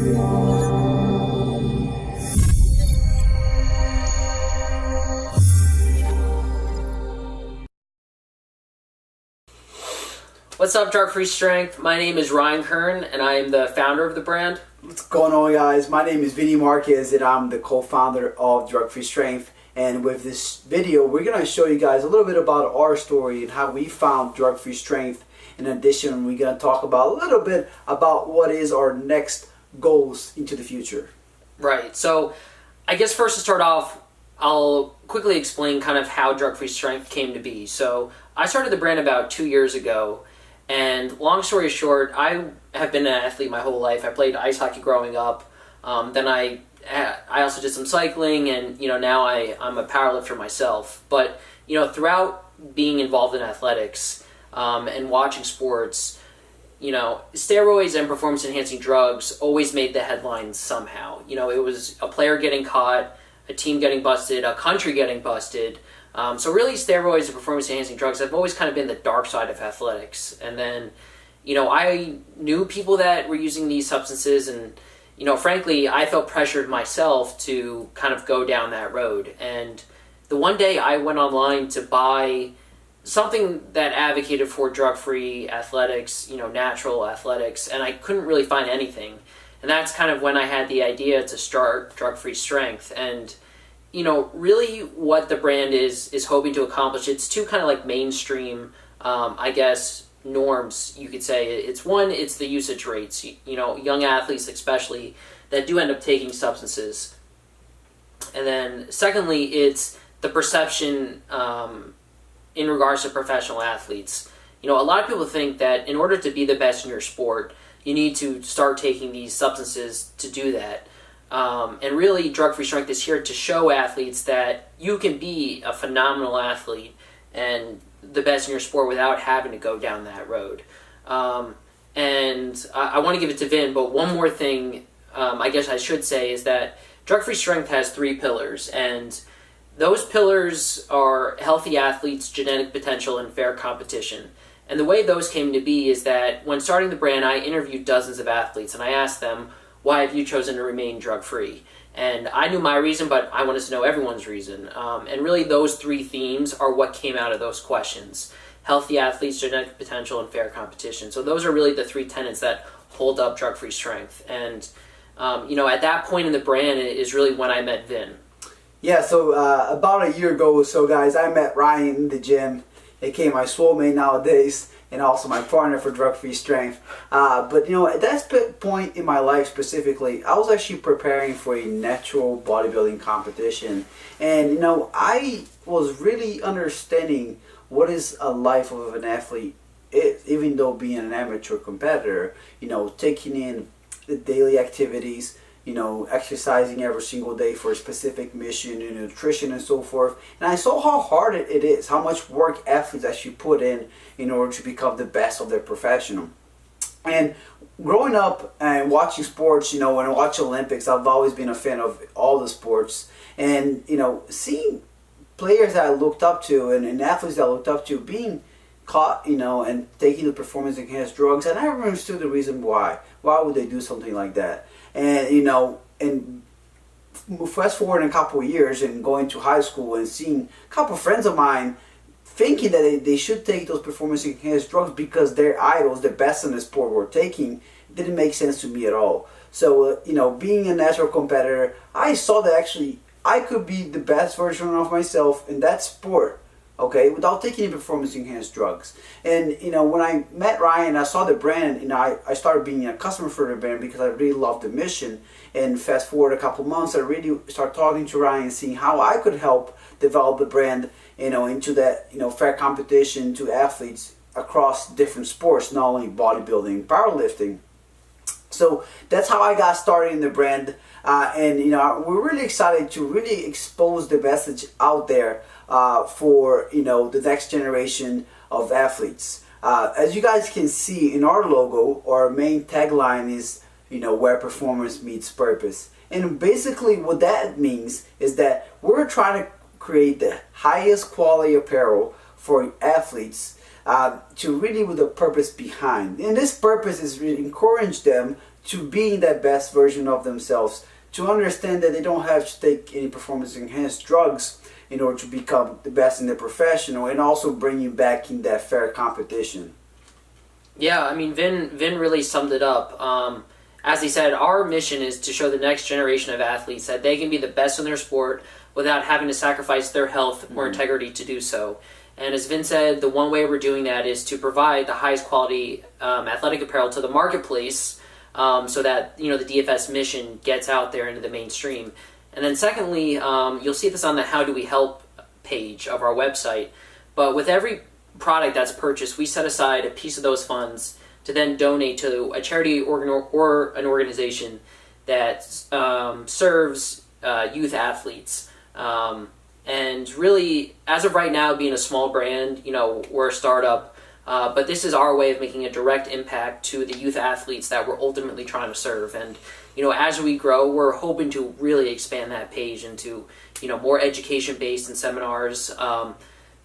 What's up, Drug Free Strength? My name is Ryan Kern, and I am the founder of the brand. What's going on, guys? My name is Vinny Marquez, and I'm the co-founder of Drug Free Strength. And with this video, we're going to show you guys a little bit about our story and how we found Drug Free Strength. In addition, we're going to talk about a little bit about what is our next goals into the future. Right. So, I guess first to start off, I'll quickly explain kind of how Drug Free Strength came to be. So, I started the brand about 2 years ago. And long story short, I have been an athlete my whole life. I played ice hockey growing up. Then I also did some cycling, and now I'm a powerlifter myself. But throughout being involved in athletics and watching sports, steroids and performance-enhancing drugs always made the headlines somehow. It was a player getting caught, a team getting busted, a country getting busted. So really, steroids and performance-enhancing drugs have always kind of been the dark side of athletics. And then, I knew people that were using these substances, and, frankly, I felt pressured myself to kind of go down that road. And the one day I went online to buy something that advocated for drug-free athletics, natural athletics, and I couldn't really find anything. And that's kind of when I had the idea to start Drug Free Strength. And really what the brand is hoping to accomplish, it's two kind of like mainstream, norms, you could say. It's one, it's the usage rates, young athletes especially that do end up taking substances. And then secondly, it's the perception in regards to professional athletes. A lot of people think that in order to be the best in your sport, you need to start taking these substances to do that. And really, Drug Free Strength is here to show athletes that you can be a phenomenal athlete and the best in your sport without having to go down that road. And I want to give it to Vin, but one more thing I guess I should say is that Drug Free Strength has 3 pillars, and those pillars are healthy athletes, genetic potential, and fair competition. And the way those came to be is that when starting the brand, I interviewed dozens of athletes, and I asked them, why have you chosen to remain drug-free? And I knew my reason, but I wanted to know everyone's reason. And really those 3 themes are what came out of those questions. Healthy athletes, genetic potential, and fair competition. So those are really the 3 tenets that hold up Drug-Free Strength. And, at that point in the brand is really when I met Vin. Yeah, so about a year ago or so, guys, I met Ryan in the gym, aka my soulmate nowadays, and also my partner for Drug Free Strength. But at that point in my life specifically, I was actually preparing for a natural bodybuilding competition. And I was really understanding what is a life of an athlete, even though being an amateur competitor, taking in the daily activities, exercising every single day for a specific mission and nutrition and so forth. And I saw how hard it is, how much work athletes actually put in order to become the best of their profession. And growing up and watching sports, when I watch Olympics, I've always been a fan of all the sports. And, seeing players that I looked up to and athletes that I looked up to being caught, and taking the performance-enhanced drugs, and I never understood the reason why. Why would they do something like that? And and fast forward in a couple of years and going to high school and seeing a couple of friends of mine thinking that they should take those performance-enhanced drugs because their idols, the best in the sport, were taking, didn't make sense to me at all. So being a natural competitor, I saw that actually I could be the best version of myself in that sport, okay, without taking any performance-enhanced drugs. And, when I met Ryan, I saw the brand, I started being a customer for the brand because I really loved the mission. And fast forward a couple months, I really started talking to Ryan, seeing how I could help develop the brand, into that, fair competition to athletes across different sports, not only bodybuilding, powerlifting. So that's how I got started in the brand. And, we're really excited to really expose the message out there for the next generation of athletes. As you guys can see in our logo, our main tagline is where performance meets purpose. And basically what that means is that we're trying to create the highest quality apparel for athletes to really with a purpose behind. And this purpose is really encourage them to being that best version of themselves, to understand that they don't have to take any performance enhanced drugs in order to become the best in their profession, and also bring you back in that fair competition. Yeah, I mean, Vin really summed it up. As he said, our mission is to show the next generation of athletes that they can be the best in their sport without having to sacrifice their health or integrity to do so. And as Vin said, the one way we're doing that is to provide the highest quality athletic apparel to the marketplace, so that the DFS mission gets out there into the mainstream. And then secondly, you'll see this on the How Do We Help page of our website. But with every product that's purchased, we set aside a piece of those funds to then donate to a charity or an organization that serves youth athletes. And really, as of right now, being a small brand, we're a startup, but this is our way of making a direct impact to the youth athletes that we're ultimately trying to serve. And as we grow, we're hoping to really expand that page into more education-based and seminars,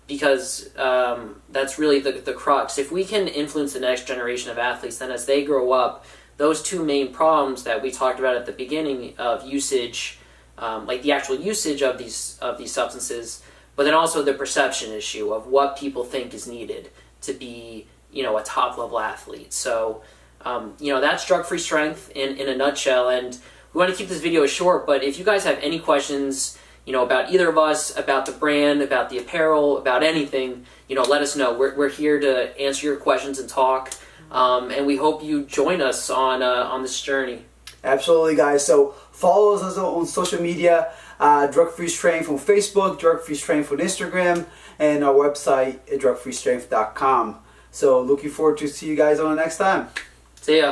because that's really the crux. If we can influence the next generation of athletes, then as they grow up, those two main problems that we talked about at the beginning of usage, like the actual usage of these substances, but then also the perception issue of what people think is needed to be a top level athlete. So that's Drug Free Strength in a nutshell. And we want to keep this video short, but if you guys have any questions about either of us, about the brand, about the apparel, about anything, let us know. We're here to answer your questions and talk, and we hope you join us on this journey. Absolutely, guys. So follow us on social media, Drug Free Strength on Facebook, Drug Free Strength on Instagram, and our website at drugfreestrength.com. So looking forward to see you guys on the next time. See ya.